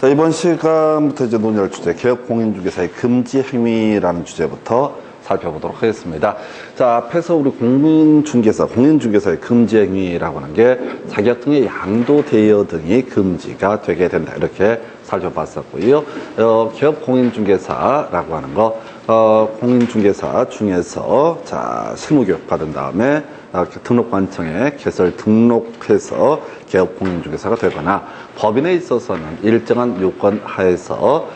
자, 이번 시간부터 이제 논의할 주제, 개업공인중개사의 금지 행위라는 주제부터 살펴보도록 하겠습니다. 자, 앞에서 우리 공인중개사의 금지 행위라고 하는 게 자격증의 양도, 대여 등이 금지가 되게 된다. 이렇게 살펴봤었고요. 개업공인중개사라고 하는 거, 공인중개사 중에서, 자, 실무교육 받은 다음에 등록관청에 개설 등록해서 개업공인중개사가 되거나 법인에 있어서는 일정한 요건 하에서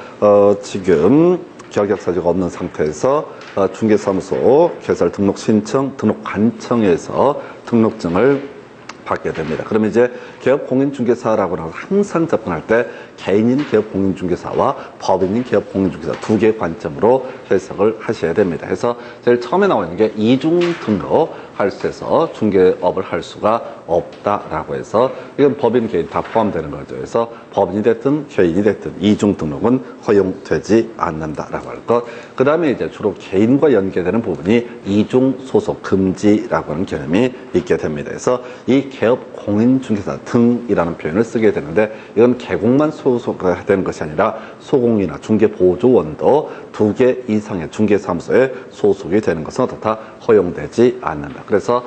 지금 결격사유가 없는 상태에서 중개사무소 개설 등록 신청, 등록 관청에서 등록증을 받게 됩니다. 그러면 이제 개업공인중개사라고 하는 항상 접근할 때 개인인 개업공인중개사와 법인인 개업공인중개사 두 개의 관점으로 해석을 하셔야 됩니다. 그래서 제일 처음에 나와 있는 게 이중 등록할 수 있어서 중개업을 할 수가 없다라고 해서 이건 법인, 개인 다 포함되는 거죠. 그래서 법인이 됐든 개인이 됐든 이중 등록은 허용되지 않는다라고 할 것. 그 다음에 이제 주로 개인과 연계되는 부분이 이중 소속 금지라고 하는 개념이 있게 됩니다. 그래서 이 개업공인중개사 등이라는 표현을 쓰게 되는데 이건 개공만 소속되는 것이 아니라 소공이나 중개보조원도 두 개 이상의 중개사무소에 소속이 되는 것은 어떻다? 허용되지 않는다. 그래서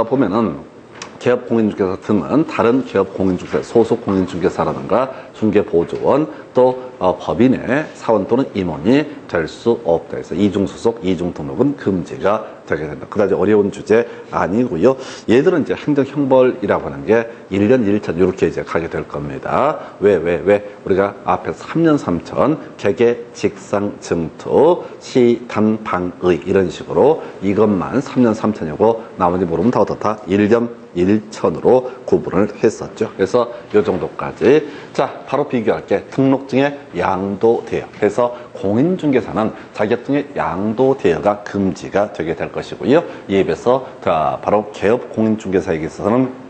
보면은 개업공인중개사 등은 다른 개업공인중개사, 소속공인중개사라든가 중개보조원 또 법인의 사원 또는 임원이 될 수 없다. 그래서 이중소속, 이중등록은 금지가 되게 된다. 그다지 어려운 주제 아니고요. 얘들은 이제 행정형벌이라고 하는 게 1년 1천 이렇게 이제 가게 될 겁니다. 왜? 우리가 앞에서 3년 3천, 개개, 직상, 증투, 시, 단, 방의 이런 식으로 이것만 3년 3천이고 나머지 모르면 다 어떻다? 1년 1천으로 구분을 했었죠. 그래서 이 정도까지. 자, 바로 비교할게. 등록증의 양도 대여. 그래서 공인중개사는 자격증의 양도 대여가 금지가 되게 될 것이고요. 이에 비해서 바로 개업공인중개사에게 있어서는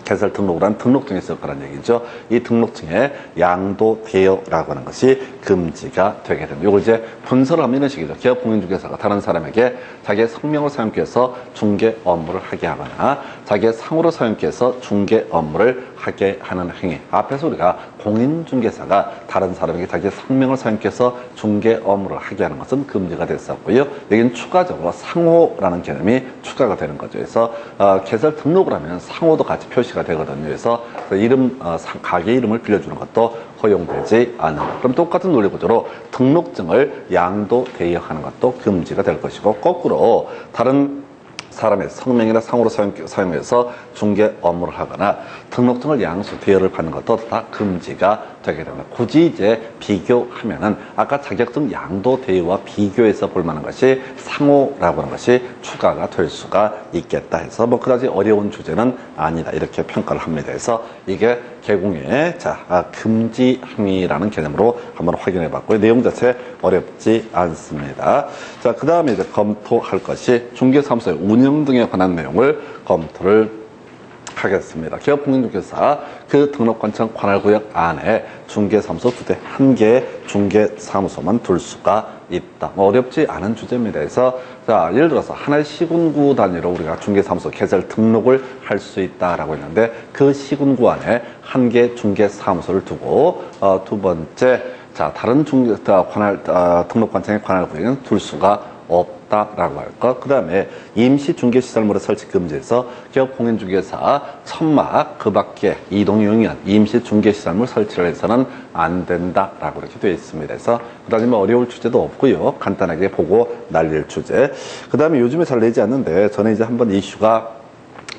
개설 등록을 한 등록증이 있을 거란 얘기죠. 이 등록증의 양도 대여라고 하는 것이 금지가 되게 됩니다. 이걸 이제 분석을 하면 이런 식이죠. 개업공인중개사가 다른 사람에게 자기의 성명을 사용케 해서 중개 업무를 하게 하거나 자기의 상호를 사용케 해서 중개 업무를 하게 하는 행위. 앞에서 우리가 공인중개사가 다른 사람에게 자기의 성명을 사용케 해서 중개 업무를 하게 하는 것은 금지가 됐었고요. 여기는 추가적으로 상호라는 개념이 추가가 되는 거죠. 그래서 개설 등록을 하면 상호도 같이 표시가 되거든요. 그래서 가게 이름을 빌려주는 것도 허용되지 않는다. 그럼 똑같은 논리 구조로 등록증을 양도 대여하는 것도 금지가 될 것이고 거꾸로 다른 사람의 성명이나 상호로 사용해서 중개 업무를 하거나 등록증을 양수 대여를 받는 것도 다 금지가 되게 됩니다. 굳이 이제 비교하면은 아까 자격증 양도 대여와 비교해서 볼 만한 것이 상호라고 하는 것이 추가가 될 수가 있겠다 해서 뭐 그다지 어려운 주제는 아니다 이렇게 평가를 합니다. 그래서 이게 개공의 금지 행위라는 개념으로 한번 확인해 봤고요. 내용 자체 어렵지 않습니다. 자, 그 다음에 이제 검토할 것이 중개사무소의 운영 등에 관한 내용을 검토를 하겠습니다. 개업공인중개사 그 등록관청 관할구역 안에 중개사무소 2대 1개의 중개사무소만 둘 수가 있다. 뭐 어렵지 않은 주제입니다. 그래서 자, 예를 들어서 하나의 시군구 단위로 우리가 중개사무소 개설 등록을 할 수 있다라고 했는데 그 시군구 안에 1개 중개사무소를 두고 두 번째 자, 다른 등록관청의 관할구역은 둘 수가 없다라고 할 것. 그 다음에 임시중개시설물의 설치 금지에서 개업공인중개사 천막 그 밖에 이동용이한 임시중개시설물 설치를 해서는 안 된다라고 이렇게 되어 있습니다. 그래서 그다음에 뭐 어려울 주제도 없고요. 간단하게 보고 날릴 주제. 그 다음에 요즘에 잘 내지 않는데 전에 이제 한번 이슈가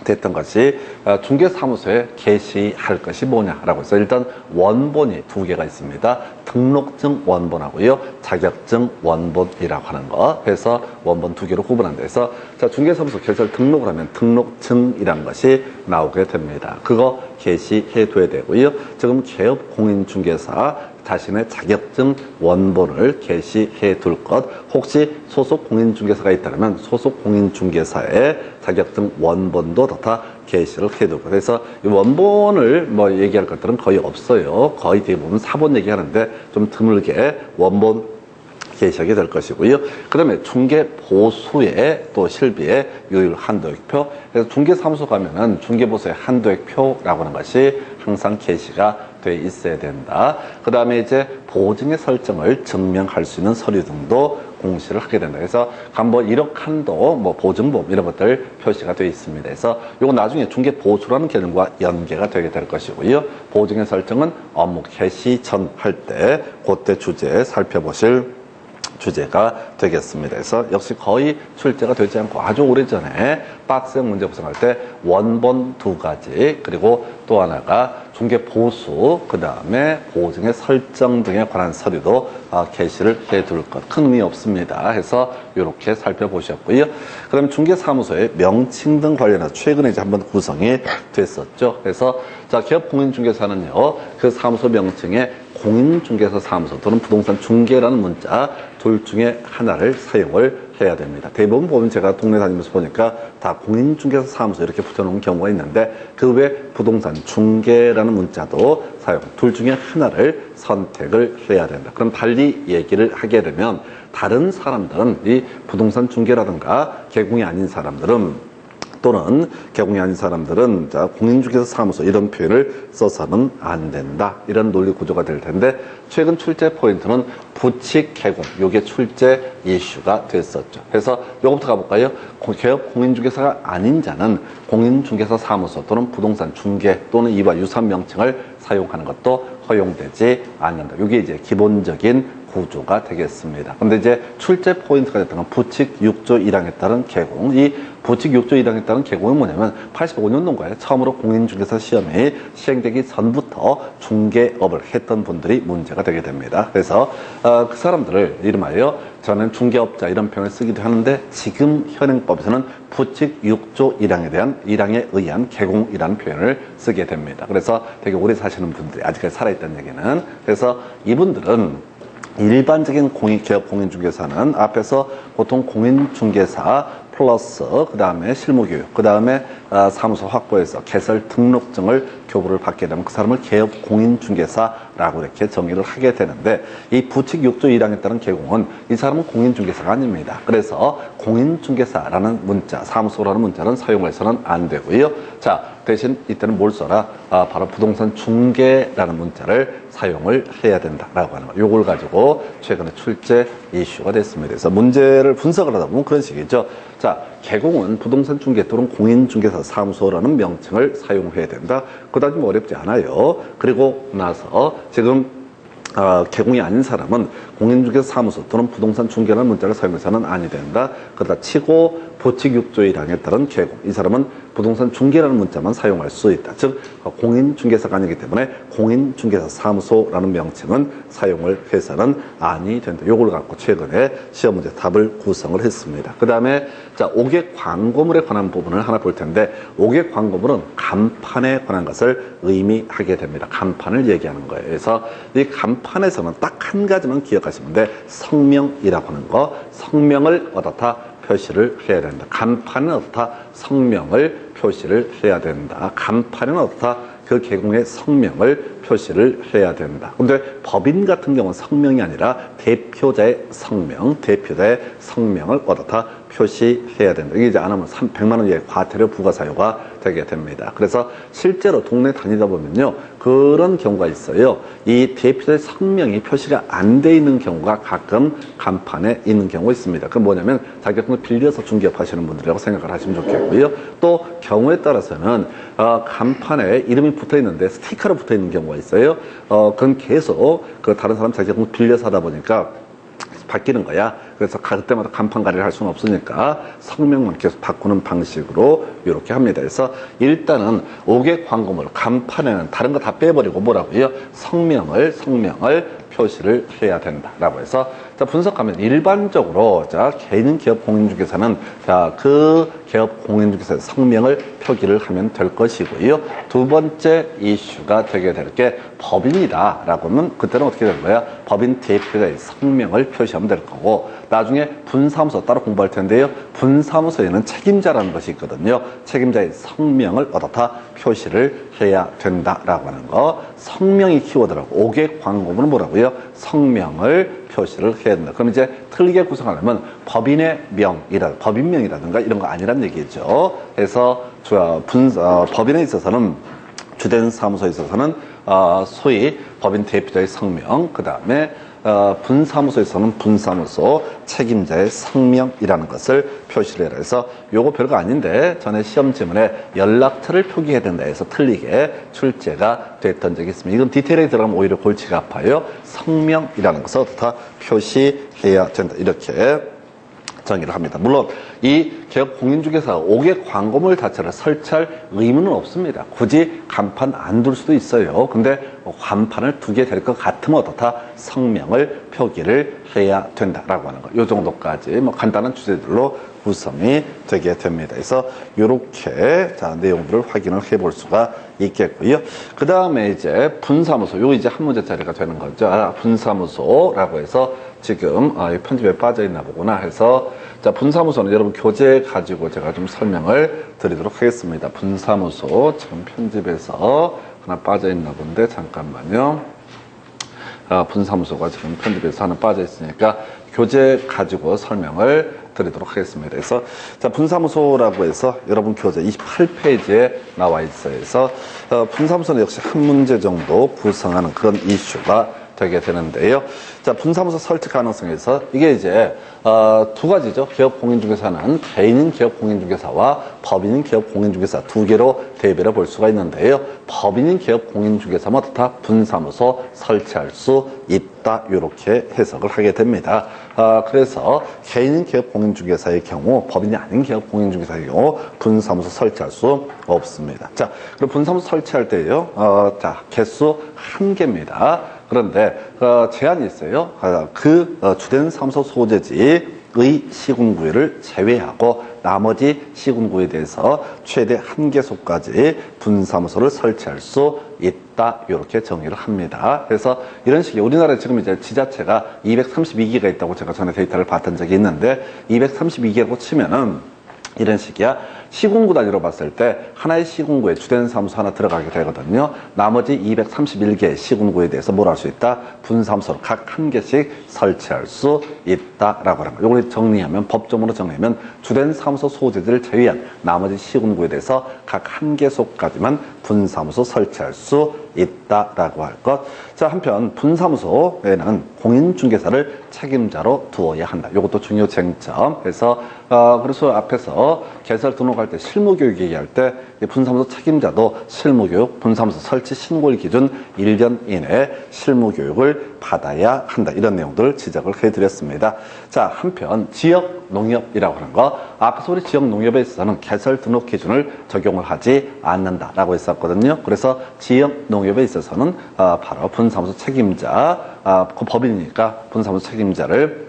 됐던 것이 중개사무소에 게시할 것이 뭐냐라고 해서 일단 원본이 2개가 있습니다. 등록증 원본하고요. 자격증 원본이라고 하는 거. 그래서 원본 2개로 구분한다. 그래서 자, 중개사무소 개설 등록을 하면 등록증이라는 것이 나오게 됩니다. 그거 게시해 둬야 되고요. 지금 개업공인중개사 자신의 자격증 원본을 게시해 둘 것. 혹시 소속 공인중개사가 있다면 소속 공인중개사의 자격증 원본도 다 게시를 해둘 것. 그래서 이 원본을 뭐 얘기할 것들은 거의 없어요. 거의 대부분 사본 얘기하는데 좀 드물게 원본 게시하게 될 것이고요. 그 다음에 중개보수의 또 실비의 요율 한도액표. 그래서 중개사무소 가면은 중개보수의 한도액표라고 하는 것이 항상 게시가 돼 있어야 된다. 그 다음에 이제 보증의 설정을 증명할 수 있는 서류 등도 공시를 하게 된다. 그래서 간보 1억 한도, 뭐 보증보험 이런 것들 표시가 되어 있습니다. 그래서 이거 나중에 중개 보수라는 개념과 연계가 되게 될 것이고요. 보증의 설정은 업무 개시 전 할 때 그때 주제 살펴보실 주제가 되겠습니다. 그래서 역시 거의 출제가 되지 않고 아주 오래전에 박스형 문제 구성할 때 원본 2가지 그리고 또 하나가 중개 보수 그 다음에 보증의 설정 등에 관한 서류도 게시를 해둘 것 큰 의미 없습니다. 해서 이렇게 살펴보셨고요. 그 다음에 중개사무소의 명칭 등 관련해서 최근에 이제 한번 구성이 됐었죠. 그래서 자 기업공인중개사는요 그 사무소 명칭에 공인중개사 사무소 또는 부동산 중개라는 문자 둘 중에 하나를 사용을 해야 됩니다. 대부분 보면 제가 동네 다니면서 보니까 다 공인중개사 사무소 이렇게 붙여놓은 경우가 있는데 그 외 부동산 중개라는 문자도 사용 둘 중에 하나를 선택을 해야 된다. 그럼 달리 얘기를 하게 되면 다른 사람들은 이 부동산 중개라든가 개공이 아닌 사람들은 또는 개공이 아닌 사람들은 자 공인중개사 사무소 이런 표현을 써서는 안 된다. 이런 논리 구조가 될 텐데 최근 출제 포인트는 부칙 개공 요게 출제 이슈가 됐었죠. 그래서 요거부터 가볼까요? 개업 공인중개사가 아닌 자는 공인중개사 사무소 또는 부동산 중개 또는 이와 유사한 명칭을 사용하는 것도 허용되지 않는다. 이게 이제 기본적인 구조가 되겠습니다. 근데 이제 출제 포인트가 됐던 건 부칙 6조 1항에 따른 개공. 이 부칙 6조 1항에 따른 개공은 뭐냐면 85년도인가에 처음으로 공인중개사 시험이 시행되기 전부터 중개업을 했던 분들이 문제가 되게 됩니다. 그래서 그 사람들을 이름하여 저는 중개업자 이런 표현을 쓰기도 하는데 지금 현행법에서는 부칙 6조 1항에 의한 개공이라는 표현을 쓰게 됩니다. 그래서 되게 오래 사시는 분들이 아직까지 살아있다는 얘기는 그래서 이분들은 일반적인 기업 공인중개사는 앞에서 보통 공인중개사 플러스 그 다음에 실무교육 그 다음에 사무소 확보해서 개설 등록증을 교부를 받게 되면 그 사람을 개업 공인중개사라고 이렇게 정의를 하게 되는데 이 부칙 6조 1항에 따른 개공은 이 사람은 공인중개사가 아닙니다. 그래서 공인중개사라는 문자 사무소라는 문자는 사용해서는 안 되고요. 자 대신 이때는 뭘 써라? 바로 부동산 중개라는 문자를 사용을 해야 된다라고 하는 거. 요걸 가지고 최근에 출제 이슈가 됐습니다. 그래서 문제를 분석을 하다 보면 그런 식이죠. 자, 개공은 부동산 중개 또는 공인중개사 사무소라는 명칭을 사용해야 된다. 그다지 뭐 어렵지 않아요. 그리고 나서 지금 개공이 아닌 사람은 공인중개사 사무소 또는 부동산 중개라는 문자를 사용해서는 아니 된다. 그러다 치고 부칙 6조 1항에 따른 개공. 이 사람은 부동산 중개라는 문자만 사용할 수 있다. 즉 공인중개사가 아니기 때문에 공인중개사 사무소라는 명칭은 사용을 해서는 아니 된다. 요걸 갖고 최근에 시험 문제 답을 구성을 했습니다. 그 다음에 자 5개 광고물에 관한 부분을 하나 볼 텐데 5개 광고물은 간판에 관한 것을 의미하게 됩니다. 간판을 얘기하는 거예요. 그래서 이 간판에서는 딱 한 가지만 기억하시면 돼. 성명이라고 하는 거. 성명을 어떻다 표시를 해야 된다. 간판은 어떻다 성명을 표시를 해야 된다. 간판은 어떻다 그 개공의 성명을 표시를 해야 된다. 근데 법인 같은 경우는 성명이 아니라 대표자의 성명을 어떻다 표시해야 된다. 이게 이제 안 하면 100만 원 이하의 과태료 부과 사유가 되게 됩니다. 그래서 실제로 동네 다니다 보면요. 그런 경우가 있어요. 이 대표자의 성명이 표시가 안 돼 있는 경우가 가끔 간판에 있는 경우가 있습니다. 그건 뭐냐면 자격증을 빌려서 중개업 하시는 분들이라고 생각을 하시면 좋겠고요. 또 경우에 따라서는 간판에 이름이 붙어 있는데 스티커로 붙어 있는 경우가 있어요. 그건 계속 그 다른 사람 자격증을 빌려서 하다 보니까 바뀌는 거야. 그래서 그때마다 간판 관리를 할 수는 없으니까 성명만 계속 바꾸는 방식으로 이렇게 합니다. 그래서 일단은 5개 광고물 간판에는 다른 거 다 빼버리고 뭐라고요? 성명을 표시를 해야 된다라고 해서 자 분석하면 일반적으로 자 개인 기업 공인중개사는 자 그 기업 공인중개사의 성명을 표기를 하면 될 것이고요. 두 번째 이슈가 되게 될 게 법인이다라고 하면 그때는 어떻게 될 거야? 법인 대표자의 성명을 표시하면 될 거고 나중에 분사무소 따로 공부할 텐데요. 분사무소에는 책임자라는 것이 있거든요. 책임자의 성명을 어떻다 표시를 해야 된다라고 하는 거. 성명이 키워드라고 5개 광고문은 뭐라고요? 성명을 표시를 해야 된다. 그럼 이제 틀리게 구성하려면 법인의 법인명이라든가 이런 거 아니란 얘기죠. 그래서 법인에 있어서는 주된 사무소에 있어서는 소위 법인 대표자의 성명, 그 다음에 분사무소에서는 분사무소 책임자의 성명이라는 것을 표시를 해서 요거 별거 아닌데 전에 시험 지문에 연락처를 표기해야 된다 해서 틀리게 출제가 됐던 적이 있습니다. 이건 디테일에 들어가면 오히려 골치가 아파요. 성명이라는 것을 다 표시해야 된다. 이렇게 정의를 합니다. 물론 이 개업 공인중개사가 5개 광고물 자체를 설치할 의무는 없습니다. 굳이 간판 안 둘 수도 있어요. 근데 간판을 두게 될 것 같으면 어떻다? 성명을 표기를 해야 된다라고 하는 거. 이 정도까지 뭐 간단한 주제들로 구성이 되게 됩니다. 그래서 이렇게 자 내용들을 확인을 해볼 수가 있겠고요. 그 다음에 이제 분사무소, 요 이제 한 문제짜리가 되는 거죠. 분사무소라고 해서 지금 편집에 빠져 있나 보구나 해서 자 분사무소는 여러분 교재 가지고 제가 좀 설명을 드리도록 하겠습니다. 분사무소 지금 편집에서 하나 빠져 있나 본데 잠깐만요. 분사무소가 지금 편집에서 하나 빠져 있으니까 교재 가지고 설명을 드리도록 하겠습니다. 그래서 자 분사무소라고 해서 여러분 교재 28페이지에 나와 있어요. 그래서 분사무소는 역시 한 문제 정도 구성하는 그런 이슈가 되게 되는데요. 자, 분사무소 설치 가능성에서 이게 이제 두 가지죠. 개업 공인중개사는 개인인 개업 공인중개사와 법인인 개업 공인중개사 두 개로 대비를 볼 수가 있는데요. 법인인 개업 공인중개사는 어떻다? 분사무소 설치할 수 있다. 이렇게 해석을 하게 됩니다. 그래서 개인인 개업 공인중개사의 경우 법인이 아닌 개업 공인중개사의 경우 분사무소 설치할 수 없습니다. 자, 그럼 분사무소 설치할 때요. 자, 개수 1개입니다. 그런데 제한이 있어요. 주된 사무소 소재지의 시군구역을 제외하고 나머지 시군구에 대해서 최대 1개소까지 분사무소를 설치할 수 있다. 이렇게 정의를 합니다. 그래서 이런 식의 우리나라에 지금 이제 지자체가 232개가 있다고 제가 전에 데이터를 봤던 적이 있는데 232개라고 치면은 이런 식이야. 시군구 단위로 봤을 때 하나의 시군구에 주된 사무소 하나 들어가게 되거든요. 나머지 231개의 시군구에 대해서 뭘 할 수 있다? 분사무소를 각 1개씩 설치할 수 있다라고 하는 거예요. 이걸 정리하면 법적으로 정리하면 주된 사무소 소재지를 제외한 나머지 시군구에 대해서 각 1개소까지만 분사무소 설치할 수 있다라고 할 것. 자, 한편 분사무소에는 공인중개사를 책임자로 두어야 한다. 이것도 중요 쟁점. 그래서 그래서 앞에서 개설 등록할 때 실무교육 얘기할 때 분사무소 책임자도 실무교육, 분사무소 설치 신고일 기준 1년 이내에 실무교육을 받아야 한다. 이런 내용들을 지적을 해드렸습니다. 자, 한편 지역농협이라고 하는 거 앞에서 우리 지역농협에 있어서는 개설 등록 기준을 적용을 하지 않는다라고 했었거든요. 그래서 지역농협에 있어서는 바로 분사무소 책임자, 그 법인이니까 분사무소 책임자를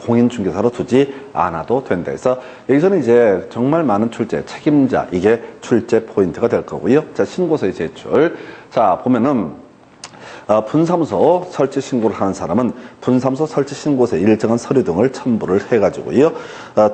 공인중개사로 두지 않아도 된다 해서 여기서는 이제 정말 많은 출제, 책임자 이게 출제 포인트가 될 거고요. 자, 신고서의 제출. 자, 보면은 분사무소 설치 신고를 하는 사람은 분사무소 설치 신고서에 일정한 서류 등을 첨부를 해가지고요.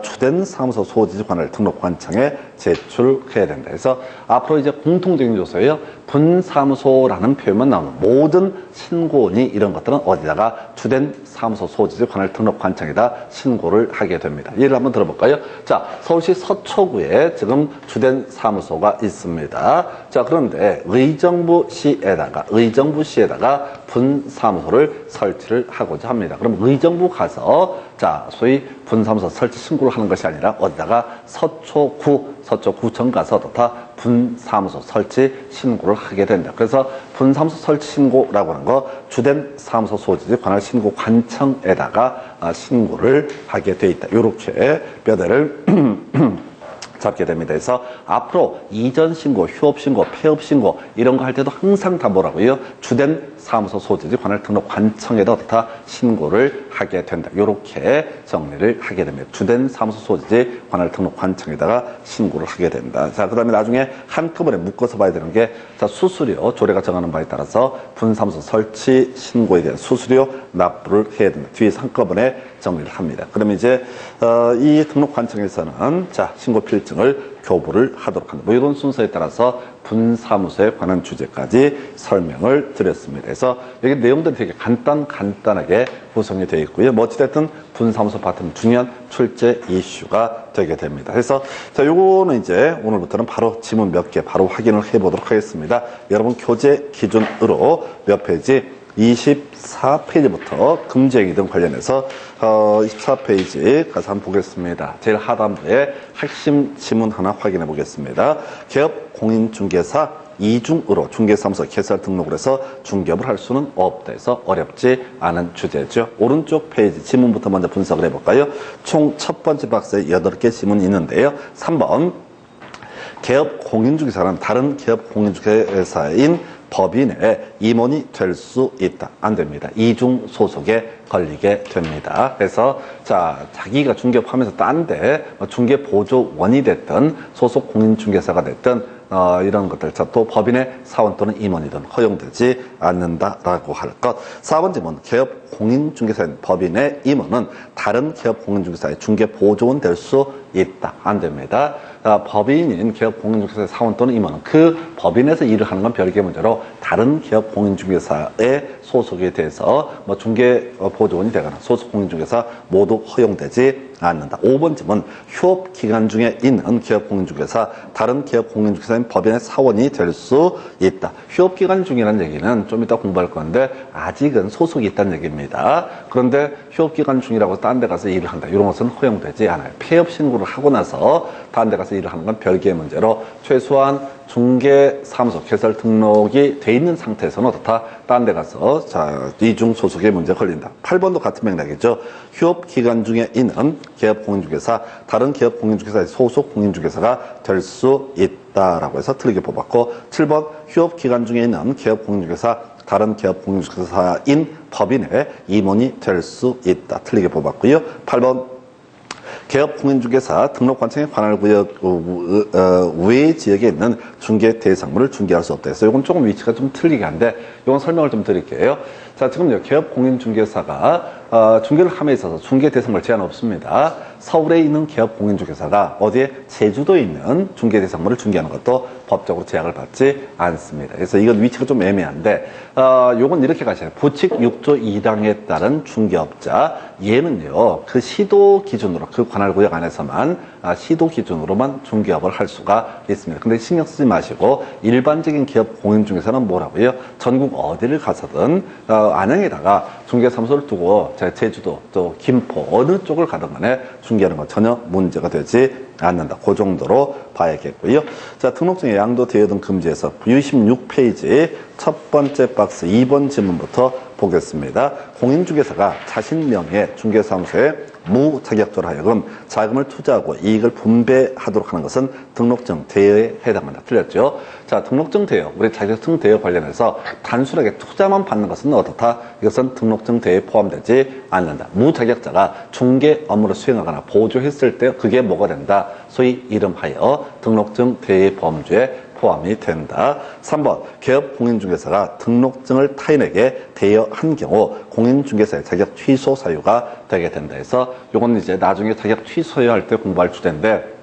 주된 사무소 소지지 관할 등록관청에 제출해야 된다. 그래서 앞으로 이제 공통적인 요소예요. 분사무소라는 표현만 나오는 모든 신고니 이런 것들은 어디다가 주된 사무소 소지지 관할 등록관청에다 신고를 하게 됩니다. 예를 한번 들어볼까요? 자, 서울시 서초구에 지금 주된 사무소가 있습니다. 자, 그런데 의정부시에다가 분사무소를 설치를 하고자 합니다. 그럼 의정부 가서 자, 소위 분사무소 설치 신고를 하는 것이 아니라 어디다가 서초구청 가서 다 분사무소 설치 신고를 하게 된다. 그래서 분사무소 설치 신고라고 하는 거 주된 사무소 소지지 관할 신고 관청에다가 신고를 하게 돼 있다. 이렇게 뼈대를 잡게 됩니다. 그래서 앞으로 이전 신고, 휴업 신고, 폐업 신고 이런 거 할 때도 항상 다 뭐라고요? 주된 사무소 소지지 관할 등록 관청에다 다 신고를 하게 된다. 이렇게 정리를 하게 됩니다. 주된 사무소 소지지 관할 등록 관청에다가 신고를 하게 된다. 자, 그다음에 나중에 한꺼번에 묶어서 봐야 되는 게 자, 수수료 조례가 정하는 바에 따라서 분사무소 설치 신고에 대한 수수료 납부를 해야 된다. 뒤에서 한꺼번에 정리를 합니다. 그러면 이제 이 등록 관청에서는 자, 신고 필증을 교부를 하도록 한다. 뭐 이런 순서에 따라서 분사무소에 관한 주제까지 설명을 드렸습니다. 그래서 여기 내용들이 되게 간단하게 구성이 되어 있고요. 뭐 어찌됐든 분사무소 파트는 중요한 출제 이슈가 되게 됩니다. 그래서 자, 요거는 이제 오늘부터는 바로 지문 몇 개 바로 확인을 해보도록 하겠습니다. 여러분 교재 기준으로 몇 페이지? 24페이지부터 금지행위 등 관련해서 24페이지 가서 한번 보겠습니다. 제일 하단부에 핵심 지문 하나 확인해 보겠습니다. 기업 공인중개사 이중으로 중개사무소 개설 등록을 해서 중개업을 할 수는 없다 해서 어렵지 않은 주제죠. 오른쪽 페이지 지문부터 먼저 분석을 해볼까요? 총 첫 번째 박스에 8개 지문이 있는데요. 3번 개업 공인중개사는 다른 개업 공인중개사인 법인의 임원이 될 수 있다. 안 됩니다. 이중 소속에 걸리게 됩니다. 그래서 자, 자기가 중개업하면서 딴데 중개 보조원이 됐든 소속 공인중개사가 됐든 이런 것들, 자, 또 법인의 사원 또는 임원이든 허용되지 않는다라고 할 것. 4번 질문, 개업 공인중개사인 법인의 임원은 다른 개업 공인중개사의 중개 보조원 될 수 있다. 안 됩니다. 법인인 개업 공인중개사의 사원 또는 임원은 그 법인에서 일을 하는 건 별개의 문제로 다른 개업 공인중개사의 소속에 대해서 뭐 중개 보조원이 되거나 소속 공인중개사 모두 허용되지 않는다. 5번 질문, 휴업 기간 중에 있는 개업 공인중개사 다른 개업 공인중개사인 법인의 사원이 될 수 있다. 휴업 기간 중이라는 얘기는 좀 이따 공부할 건데 아직은 소속이 있다는 얘기입니다. 그런데 휴업 기간 중이라고 딴 데 가서 일을 한다. 이런 것은 허용되지 않아요. 폐업 신고를 하고 나서 딴 데 가서 일을 하는 건 별개의 문제로 최소한 중개사무소 개설 등록이 돼 있는 상태에서는 어떻다? 딴 데 가서 자, 이중 소속의 문제가 걸린다. 8번도 같은 맥락이죠. 휴업 기간 중에 있는 개업 공인중개사 다른 개업 공인중개사의 소속 공인중개사가 될 수 있다라고 해서 틀리게 뽑았고, 7번 휴업 기간 중에 있는 개업 공인중개사 다른 개업 공인중개사인 법인의 임원이 될 수 있다. 틀리게 뽑았고요. 8번 개업 공인중개사 등록관청의 관할구역 외 지역에 있는 중개 대상물을 중개할 수 없다 해서 이건 조금 위치가 좀 틀리게 한데 이건 설명을 좀 드릴게요. 자, 지금요, 개업 공인중개사가 중개를 함에 있어서 중개 대상물 제한 없습니다. 서울에 있는 개업 공인중개사가 어디에 제주도에 있는 중개 대상물을 중개하는 것도 법적으로 제약을 받지 않습니다. 그래서 이건 위치가 좀 애매한데 요건 이렇게 가셔야 돼요. 부칙 6조 2항에 따른 중개업자, 얘는요 그 시도 기준으로 그 관할구역 안에서만 시도 기준으로만 중개업을 할 수가 있습니다. 근데 신경 쓰지 마시고 일반적인 개업 공인중개사는 뭐라고요? 전국 어디를 가서든 안양에다가 중개사무소를 두고 제주도 또 김포 어느 쪽을 가든 간에 중개하는 건 전혀 문제가 되지 않는다. 그 정도로 봐야겠고요. 자, 등록증의 양도 대여 등 금지에서 66페이지 첫 번째 박스 2번 질문부터 보겠습니다. 공인중개사가 자신 명의 중개사무소에 무자격자로 하여금 자금을 투자하고 이익을 분배하도록 하는 것은 등록증 대여에 해당한다. 틀렸죠? 자, 등록증 대여, 우리 자격증 대여 관련해서 단순하게 투자만 받는 것은 어떻다? 이것은 등록증 대여에 포함되지 않는다. 무자격자가 중개 업무를 수행하거나 보조했을 때 그게 뭐가 된다? 소위 이름하여 등록증 대여 범주에 포함이 된다. 3번 개업 공인중개사가 등록증을 타인에게 대여한 경우 공인중개사의 자격 취소 사유가 되게 된다 해서 요건 이제 나중에 자격 취소할 때 공부할 주제인데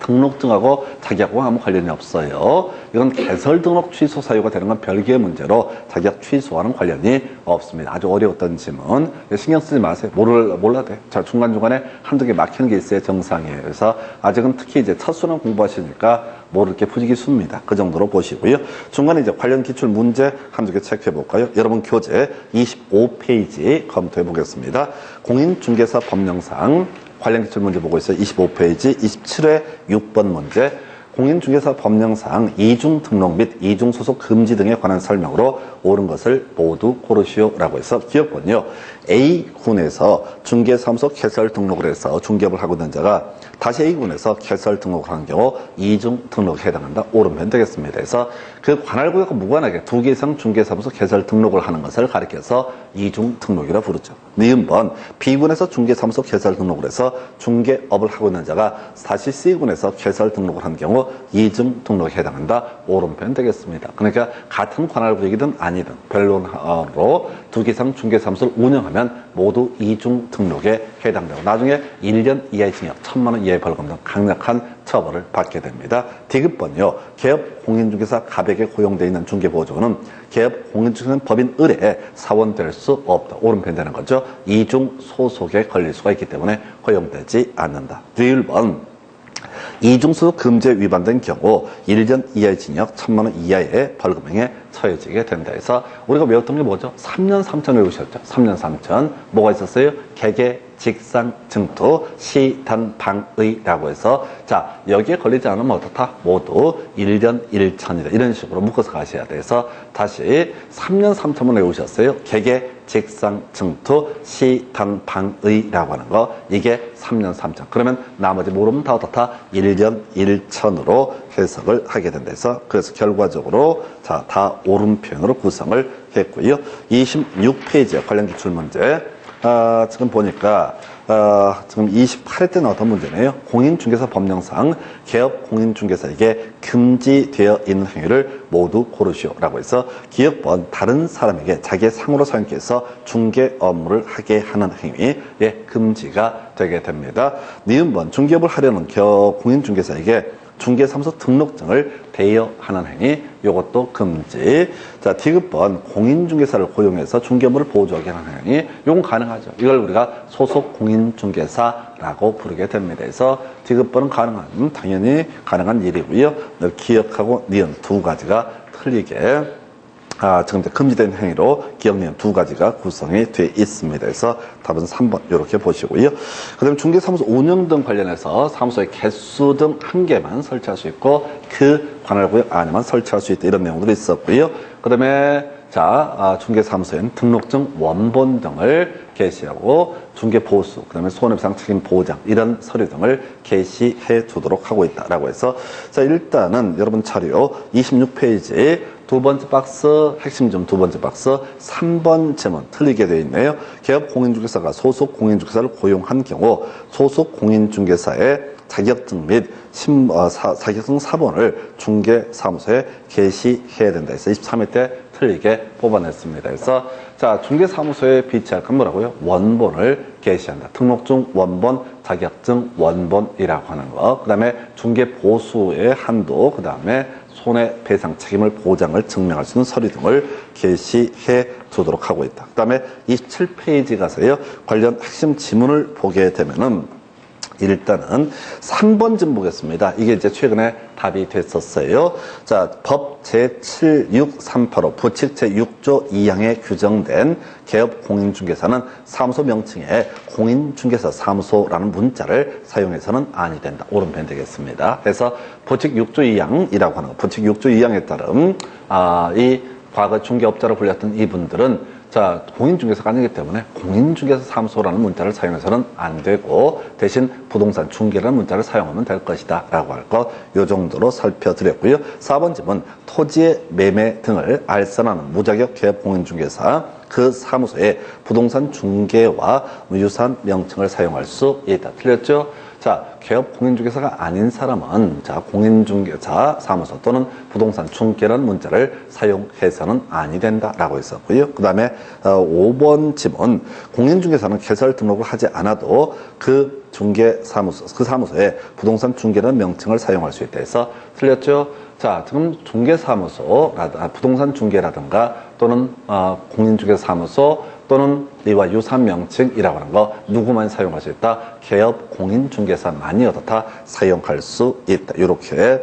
등록증하고 자격하고 아무 관련이 없어요. 이건 개설 등록 취소 사유가 되는 건 별개의 문제로 자격 취소와는 관련이 없습니다. 아주 어려웠던 질문. 신경 쓰지 마세요. 몰라도 돼. 자, 중간중간에 한두 개 막히는 게 있어야 정상이에요. 그래서 아직은 특히 이제 첫 수능 공부하시니까 모를 게 부지기수입니다. 그 정도로 보시고요. 중간에 이제 관련 기출 문제 한두 개 체크해 볼까요? 여러분 교재 25페이지 검토해 보겠습니다. 공인중개사 법령상 관련 기출 문제 보고 있어요. 25페이지 27회 6번 문제. 공인중개사 법령상 이중 등록 및 이중 소속 금지 등에 관한 설명으로 옳은 것을 모두 고르시오라고 해서 기억본요. A군에서 중개사무소 개설 등록을 해서 중개업을 하고 있는 자가 다시 A군에서 개설 등록을 하는 경우 이중 등록에 해당한다. 옳은 편 되겠습니다. 그래서 그 관할구역과 무관하게 2개 이상 중개사무소 개설 등록을 하는 것을 가리켜서 이중 등록이라 부르죠. 니은번 B군에서 중개사무소 개설 등록을 해서 중개업을 하고 있는 자가 다시 C군에서 개설 등록을 한 경우 이중 등록에 해당한다. 옳은 편 되겠습니다. 그러니까 같은 관할구역이든 아니든 변론으로 2개 이상 중개사무소를 운영하면 모두 이중 등록에 해당되고 나중에 1년 이하의 징역, 1,000만 원 이하의 벌금 등 강력한 처벌을 받게 됩니다. 디귿번요. 개업 공인중개사 갑에게 고용되어 있는 중개보조는 개업 공인중개사는 법인 의뢰에 사원될 수 없다. 오른편 되는 거죠. 이중 소속에 걸릴 수가 있기 때문에 고용되지 않는다. 뒷번 이중소속 금지에 위반된 경우 1년 이하의 징역 1,000만 원 이하의 벌금형에 처해지게 된다 해서 우리가 외웠던 게 뭐죠? 3년 3천 외우셨죠? 3년 3천 뭐가 있었어요? 개개, 직상, 증투, 시, 단, 방의라고 해서 자 여기에 걸리지 않으면 어떻다? 모두 1년 1천이다 이런 식으로 묶어서 가셔야 돼서 다시 3년 3천만 외우셨어요? 개개, 직상, 증투, 시, 단, 방의라고 하는 거 이게 3년 3천 그러면 나머지 모르면 다 어떻다? 1년 1천으로 해석을 하게 된다 해서 그래서 결과적으로 자 다 오른편으로 구성을 했고요. 26페이지에 관련 기출문제 지금 보니까 지금 28회 때 나왔던 문제네요. 공인중개사 법령상 개업 공인중개사에게 금지되어 있는 행위를 모두 고르시오라고 해서 기업번 다른 사람에게 자기의 상호로 사용해서 중개 업무를 하게 하는 행위에 금지가 되게 됩니다. 니은번 중개업을 하려는 공인중개사에게 중개사무소 등록증을 대여하는 행위 이것도 금지. 자 디귿번 공인중개사를 고용해서 중개업무를 보조하게 하는 행위 이건 가능하죠. 이걸 우리가 소속 공인중개사라고 부르게 됩니다. 그래서 디귿번은 가능한 당연히 가능한 일이고요. 기억하고 니은 두 가지가 틀리게 지금 금지된 행위로 기억 니은 두 가지가 구성이 되어 있습니다. 그래서 답은 3번 이렇게 보시고요. 그 다음에 중개사무소 운영 등 관련해서 사무소의 개수 등 한 개만 설치할 수 있고 그 관할 구역 안에만 설치할 수 있다 이런 내용들이 있었고요. 그 다음에 중개사무소에는 등록증 원본 등을 게시하고 중개보수, 그 다음에 손해배상 책임 보장 이런 서류 등을 게시해 두도록 하고 있다라고 해서 자 일단은 여러분 자료 26페이지 두 번째 박스 핵심 점 두 번째 박스 3번 질문 틀리게 되어 있네요. 개업 공인중개사가 소속 공인중개사를 고용한 경우 소속 공인중개사의 자격증 및 자격증 사본을 중개사무소에 게시해야 된다 해서 23회 때 틀리게 뽑아냈습니다. 그래서 자 중개사무소에 비치할 건 뭐라고요? 원본을 게시한다. 등록증 원본, 자격증 원본이라고 하는 거. 그 다음에 중개보수의 한도, 그 다음에 손해배상 책임을 보장을 증명할 수 있는 서류 등을 게시해 두도록 하고 있다. 그 다음에 27페이지 가서요. 관련 핵심 지문을 보게 되면은 일단은 3번 좀 보겠습니다. 이게 이제 최근에 답이 됐었어요. 자, 법 제76385 부칙 제6조 2항에 규정된 개업 공인중개사는 사무소 명칭에 공인중개사 사무소라는 문자를 사용해서는 아니 된다. 오른편 되겠습니다. 그래서 부칙 6조 2항이라고 하는 거. 부칙 6조 2항에 따른 이 과거 중개업자로 불렸던 이분들은 자, 공인중개사가 아니기 때문에 공인중개사 사무소라는 문자를 사용해서는 안 되고 대신 부동산 중개라는 문자를 사용하면 될 것이다 라고 할 것 이 정도로 살펴드렸고요. 4번 질문 토지의 매매 등을 알선하는 무자격 개업 공인중개사 그 사무소에 부동산 중개와 유사한 명칭을 사용할 수 있다. 틀렸죠? 자, 개업 공인중개사가 아닌 사람은 자, 공인중개사 사무소 또는 부동산 중개라는 문자를 사용해서는 아니 된다라고 했었고요. 그 다음에 5번 질문 공인중개사는 개설 등록을 하지 않아도 그 중개사무소, 그 사무소에 부동산 중개라는 명칭을 사용할 수 있다 해서 틀렸죠? 자, 지금 중개사무소, 부동산 중개라든가 또는 공인중개사 사무소 또는 이와 유사한 명칭이라고 하는 거 누구만 사용할 수 있다? 개업 공인중개사만이 어떻다? 사용할 수 있다. 이렇게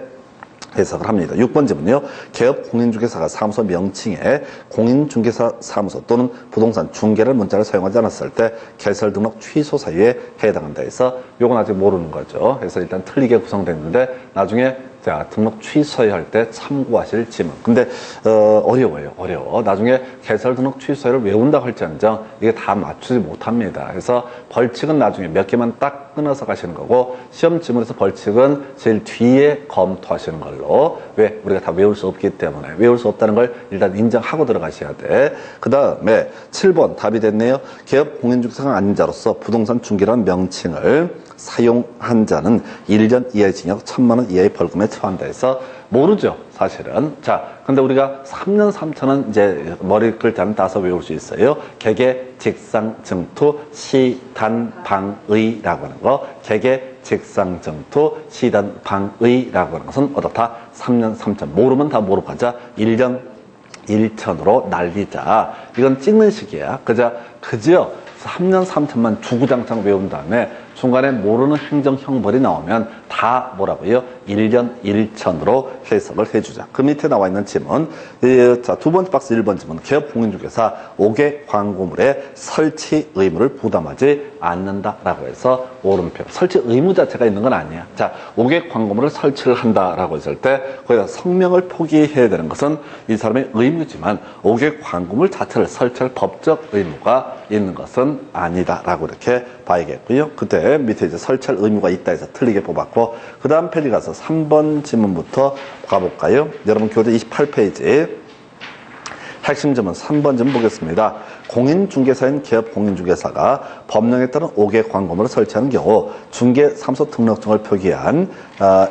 해석을 합니다. 6번 질문요. 개업 공인중개사가 사무소 명칭에 공인중개사 사무소 또는 부동산 중개라는 문자를 사용하지 않았을 때 개설 등록 취소 사유에 해당한다 해서 요건 아직 모르는 거죠. 그래서 일단 틀리게 구성됐는데 나중에 자, 등록 취소할 때 참고하실 지문. 근데 어려워. 나중에 개설 등록 취소를 외운다 할지언정 이게 다 맞추지 못합니다. 그래서 벌칙은 나중에 몇 개만 딱 끊어서 가시는 거고 시험 지문에서 벌칙은 제일 뒤에 검토하시는 걸로. 왜? 우리가 다 외울 수 없기 때문에. 외울 수 없다는 걸 일단 인정하고 들어가셔야 돼. 그 다음에 7번 답이 됐네요. 개업 공인중개사가 아닌 자로서 부동산 중개라는 명칭을 사용한 자는 1년 이하의 징역 1,000만 원 이하의 벌금에 처한다 해서 모르죠, 사실은. 자, 근데 우리가 3년 3천은 이제 머리 글자는 따서 외울 수 있어요. 개개, 직상, 증투, 시, 단, 방, 의라고 하는 거. 개개, 직상정투, 시단, 방의라고 하는 것은 어떻다? 3년 3천. 모르면 다 모르고 가자. 1년 1천으로 날리자. 이건 찍는 식이야. 그저 3년 3천만 주구장창 외운 다음에 중간에 모르는 행정 형벌이 나오면 다 뭐라고요? 1년 1천으로 해석을 해주자. 그 밑에 나와 있는 지문. 자, 두 번째 박스 1번 지문. 개업공인중개사 5개 광고물에 설치 의무를 부담하지 않는다라고 해서 오른표. 설치 의무 자체가 있는 건 아니야. 자, 5개 광고물을 설치를 한다라고 했을 때 거기다 성명을 포기해야 되는 것은 이 사람의 의무지만 5개 광고물 자체를 설치할 법적 의무가 있는 것은 아니다라고 이렇게 봐야겠고요. 그때 밑에 이제 설치할 의무가 있다 해서 틀리게 뽑았고, 그 다음 페이지 가서 3번 지문부터 가볼까요? 여러분 교재 28페이지 핵심 지문 3번 지문 보겠습니다. 공인중개사인 개업공인중개사가 법령에 따른 5개 광고물을 설치하는 경우 중개사무소 등록증을 표기한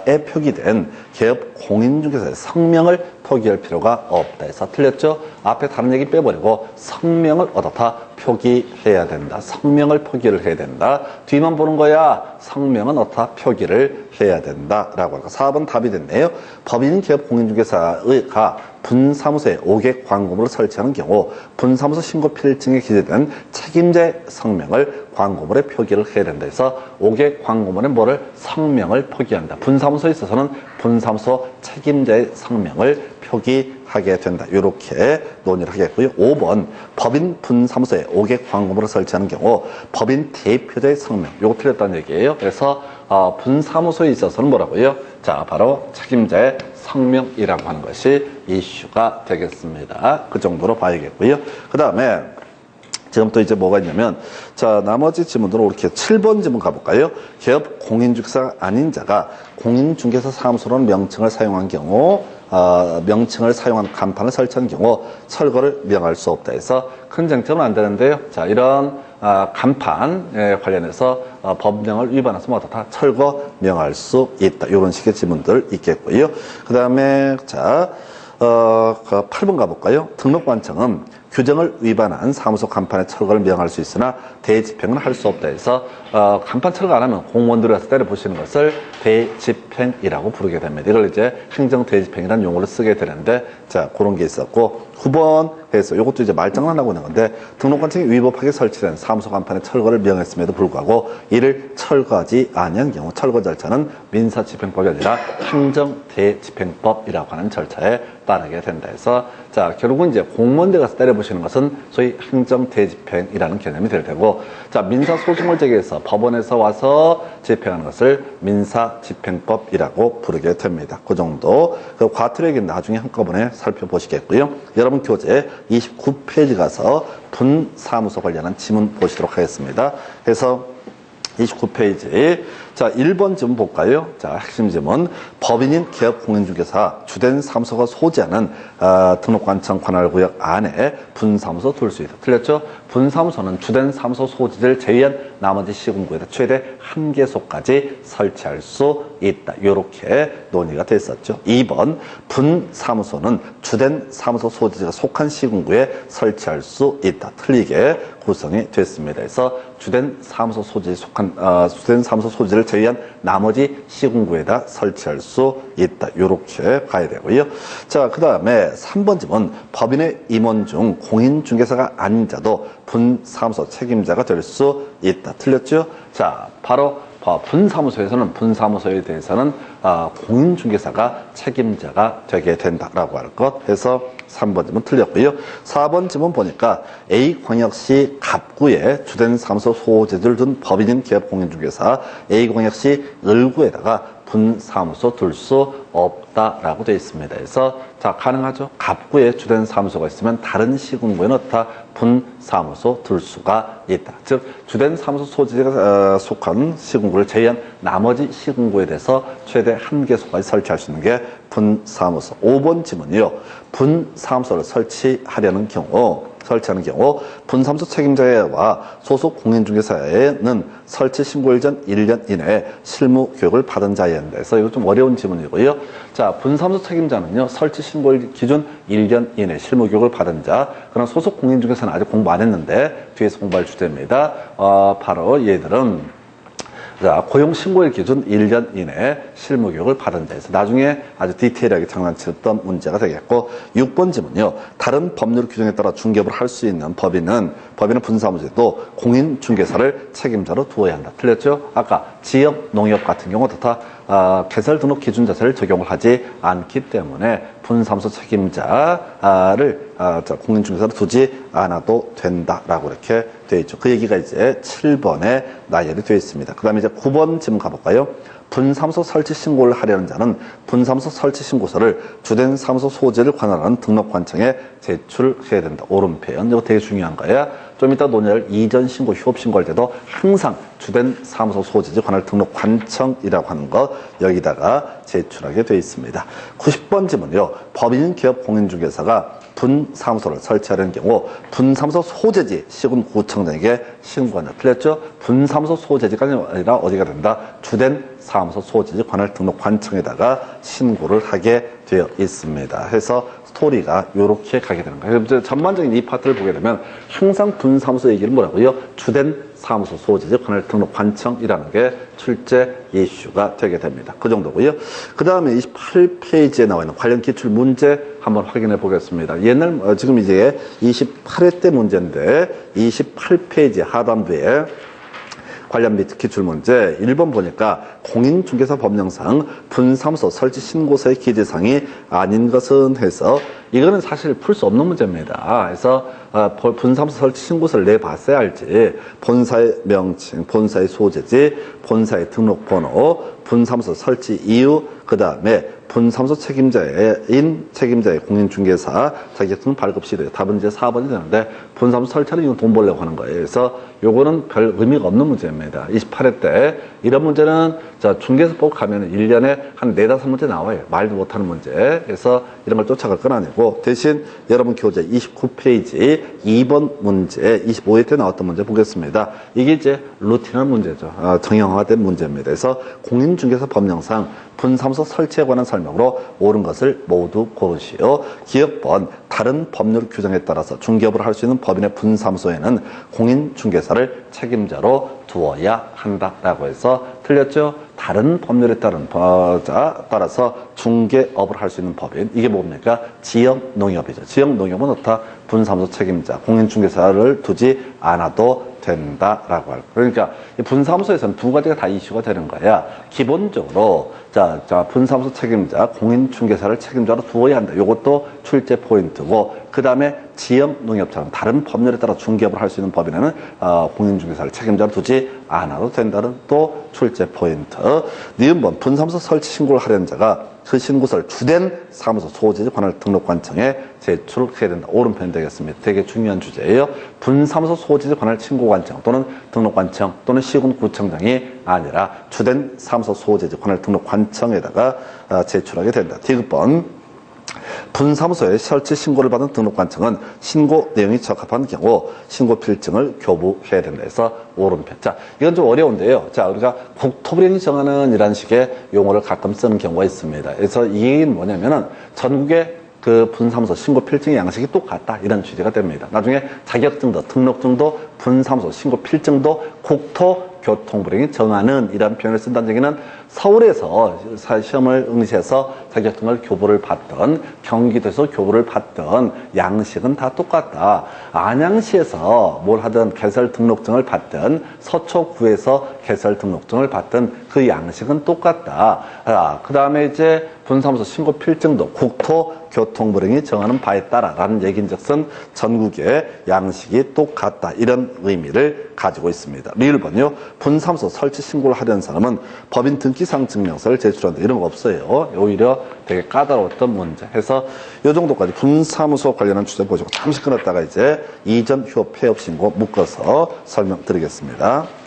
에 표기된 개업공인중개사의 성명을 표기할 필요가 없다 해서 틀렸죠? 앞에 다른 얘기 빼버리고 성명을 어떻다? 표기해야 된다. 성명을 표기를 해야 된다. 뒤만 보는 거야. 성명은 어떻다? 표기를 해야 된다. 라고 하고 4번 답이 됐네요. 법인 개업공인중개사가 분사무소에 5개 광고물을 설치하는 경우 분사무소 신고 필증에 기재된 책임자의 성명을 광고물에 표기를 해야 된다 해서 5개 광고물에 뭐를? 성명을 표기한다. 분사무소에 있어서는 분사무소 책임자의 성명을 표기하게 된다. 이렇게 논의를 하겠고요. 5번 법인 분사무소에 5개 광고물을 설치하는 경우 법인 대표자의 성명. 요거 틀렸다는 얘기예요. 그래서 분사무소에 있어서는 뭐라고요? 자, 바로 책임자의 성명이라고 하는 것이 이슈가 되겠습니다. 그 정도로 봐야겠고요. 그 다음에 지금 또 이제 뭐가 있냐면, 자, 나머지 지문들은 이렇게 7번 지문 가볼까요? 개업 공인중개사가 아닌 자가 공인중개사 사무소라는 명칭을 사용한 경우, 명칭을 사용한 간판을 설치한 경우 철거를 명할 수 없다 해서 큰 쟁점은 안 되는데요. 자, 이런 간판에 관련해서 법령을 위반해서 뭐 어떻다? 철거 명할 수 있다. 이런 식의 지문들 있겠고요. 그 다음에 자, 8번 가볼까요? 등록관청은 규정을 위반한 사무소 간판의 철거를 명할 수 있으나 대집행은 할 수 없다 해서 간판 철거 안 하면 공무원들이 와서 때려부시는 것을 대집행이라고 부르게 됩니다. 이걸 이제 행정 대집행이라는 용어를 쓰게 되는데, 자, 그런 게 있었고, 9번 해서 이것도 이제 말장난하고 있는 건데, 등록관청이 위법하게 설치된 사무소 간판의 철거를 명했음에도 불구하고 이를 철거하지 아니한 경우 철거 절차는 민사집행법이 아니라 행정대집행법이라고 하는 절차에 따르게 된다 해서, 자, 결국은 이제 공무원들 가서 때려부시는 것은 소위 행정대집행이라는 개념이 될 테고, 자, 민사소송을 제기해서 법원에서 와서 집행하는 것을 민사집행법이라고 부르게 됩니다. 그 정도. 그 과태료액은 나중에 한꺼번에 살펴보시겠고요. 여러분 교재 29페이지 가서 분사무소 관련한 지문 보시도록 하겠습니다. 그래서 29페이지. 자, 1번 지문 볼까요? 자, 핵심 지문. 법인인 개업공인중개사 주된 사무소가 소지하는 등록관청 관할구역 안에 분사무소 둘 수 있다. 틀렸죠? 분사무소는 주된 사무소 소지를 제외한 나머지 시군구에다 최대 1개소까지 설치할 수 있다. 이렇게 논의가 됐었죠. 2번 분사무소는 주된 사무소 소지가 속한 시군구에 설치할 수 있다. 틀리게 구성이 됐습니다. 그래서 주된 사무소 소지에 속한 주된 사무소 소지를 제외한 나머지 시군구에다 설치할 수 있다. 이렇게 가야 되고요. 자, 그 다음에 3번 지문. 법인의 임원 중 공인중개사가 아닌 자도 분사무소 책임자가 될 수 있다. 틀렸죠? 자, 바로 분사무소에서는 분사무소에 대해서는 공인중개사가 책임자가 되게 된다라고 할 것 해서 3번 지문 틀렸고요. 4번 지문 보니까 A광역시 갑구에 주된 사무소 소재를 둔 법인인 개업공인중개사 A광역시 을구에다가 분사무소 둘 수 없다라고 되어 있습니다. 그래서 자, 가능하죠? 갑구에 주된 사무소가 있으면 다른 시군구에는 어떻다? 분사무소 둘 수가 있다. 즉 주된 사무소 소지가 속한 시군구를 제외한 나머지 시군구에 대해서 최대 1개소까지 설치할 수 있는 게 분사무소. 5번 지문이요. 분사무소를 설치하는 경우 분사무소 책임자와 소속 공인중개사에는 설치 신고일 전 1년 이내에 실무 교육을 받은 자에 대해서 이거 좀 어려운 지문이고요. 자, 분사무소 책임자는요, 설치 신고일 기준 1년 이내 실무 교육을 받은 자. 그럼 소속 공인중개사는 아직 공부 안 했는데 뒤에서 공부할 주제입니다. 바로 얘들은 자, 고용신고일 기준 1년 이내 실무교육을 받은 자에서 나중에 아주 디테일하게 장난쳤던 문제가 되겠고 6번 지문요. 다른 법률 규정에 따라 중개업을 할 수 있는 법인은 분사무소에도 공인중개사를 책임자로 두어야 한다. 틀렸죠? 아까 지역 농협 같은 경우도 다 개설 등록 기준 자체를 적용을 하지 않기 때문에 분사무소 책임자를 공인중개사로 두지 않아도 된다라고 이렇게 되어 있죠. 그 얘기가 이제 7번에 나열이 되어 있습니다. 그 다음에 이제 9번 지문 가볼까요? 분사무소 설치 신고를 하려는 자는 분사무소 설치 신고서를 주된 사무소 소재를 관할하는 등록관청에 제출해야 된다. 오른편. 이거 되게 중요한 거예요. 좀 이따 논의할 이전 신고, 휴업 신고할 때도 항상 주된 사무소 소재지 관할 등록관청이라고 하는 거 여기다가 제출하게 되어 있습니다. 90번 지문이요. 법인 기업 공인중개사가 분사무소를 설치하려는 경우 분사무소 소재지 시군구청장에게 신고한다. 틀렸죠? 분사무소 소재지가 아니라 어디가 된다? 주된 사무소 소재지 관할 등록관청에다가 신고를 하게 되어 있습니다. 해서 스토리가 이렇게 가게 되는 거예요. 이제 전반적인 이 파트를 보게 되면 항상 분사무소 얘기를 뭐라고요? 주된 사무소 소재지 관할 등록관청이라는 게 출제 이슈가 되게 됩니다. 그 정도고요. 그 다음에 28페이지에 나와 있는 관련 기출 문제 한번 확인해 보겠습니다. 지금 이제 28회 때 문제인데 28페이지 하단부에 관련 및 기출문제 1번 보니까 공인중개사 법령상 분사무소 설치 신고서의 기재사항이 아닌 것은 해서 이거는 사실 풀 수 없는 문제입니다. 그래서 분사무소 설치 신고서를 내봤어야 할지 본사의 명칭, 본사의 소재지, 본사의 등록번호, 분사무소 설치 이유, 그 다음에 분사무소 책임자의 공인중개사 자격증 발급 시대 답은 이제 4번이 되는데 분사무소 설치는 이건 돈 벌려고 하는 거예요. 그래서 요거는 별 의미가 없는 문제입니다. 28회 때 이런 문제는 중개사법 가면 1년에 한 4-5문제 나와요. 말도 못하는 문제. 그래서 이런 걸 쫓아갈 건 아니고 대신 여러분 교재 29페이지 2번 문제 25회 때 나왔던 문제 보겠습니다. 이게 이제 루틴한 문제죠. 정형화된 문제입니다. 그래서 공인중개사 법령상 분사무소 설치에 관한 설명으로 옳은 것을 모두 고르시오. 기업번 다른 법률 규정에 따라서 중개업을 할 수 있는 법인의 분사무소에는 공인중개사를 책임자로 두어야 한다라고 해서 틀렸죠? 다른 법률에 따라서 중개업을 할 수 있는 법인 이게 뭡니까? 지역농협이죠. 지역농협은 어떻다? 분사무소 책임자, 공인중개사를 두지 않아도 된다라고 할. 그러니까 이 분사무소에서는 두 가지가 다 이슈가 되는 거야. 기본적으로 분사무소 책임자, 공인중개사를 책임자로 두어야 한다. 이것도 출제 포인트고 그 다음에 지역농협처럼 다른 법률에 따라 중개업을 할 수 있는 법인에는 공인중개사를 책임자로 두지 않아도 된다는 또 출제 포인트. 니은번 분사무소 설치 신고를 하려는 자가 그 신고서를 주된 사무소 소재지 관할 등록관청에 제출해야 된다. 오른편 되겠습니다. 되게 중요한 주제예요. 분사무소 소재지 관할 신고관청 또는 등록관청 또는 시군구청장이 아니라 주된 사무소 소재지 관할 등록관청에다가 제출하게 된다. 디귿번 분사무소에 설치 신고를 받은 등록관청은 신고 내용이 적합한 경우 신고 필증을 교부해야 된다 해서 오른편. 자, 이건 좀 어려운데요. 자, 우리가 국토부령이 정하는 이런 식의 용어를 가끔 쓰는 경우가 있습니다. 그래서 이 얘기는 뭐냐면은 전국의 그 분사무소 신고 필증의 양식이 똑같다 이런 취지가 됩니다. 나중에 자격증도 등록증도 분사무소 신고 필증도 국토교통부령이 정하는 이런 표현을 쓴다는 얘기는 서울에서 시험을 응시해서 자격증을 교부를 받던 경기도에서 교부를 받던 양식은 다 똑같다. 안양시에서 뭘 하든 개설 등록증을 받든 서초구에서 개설 등록증을 받든 그 양식은 똑같다. 그 다음에 이제 분사무소 신고 필증도 국토교통부령이 정하는 바에 따라라는 얘기인즉슨 전국의 양식이 똑같다 이런 의미를 가지고 있습니다. 리을번요. 분사무소 설치 신고를 하려는 사람은 법인 등기상 증명서를 제출한다 이런 거 없어요. 오히려 되게 까다로웠던 문제 해서 이 정도까지 분사무소 관련한 주제 보시고 잠시 끊었다가 이제 이전 휴업 폐업 신고 묶어서 설명드리겠습니다.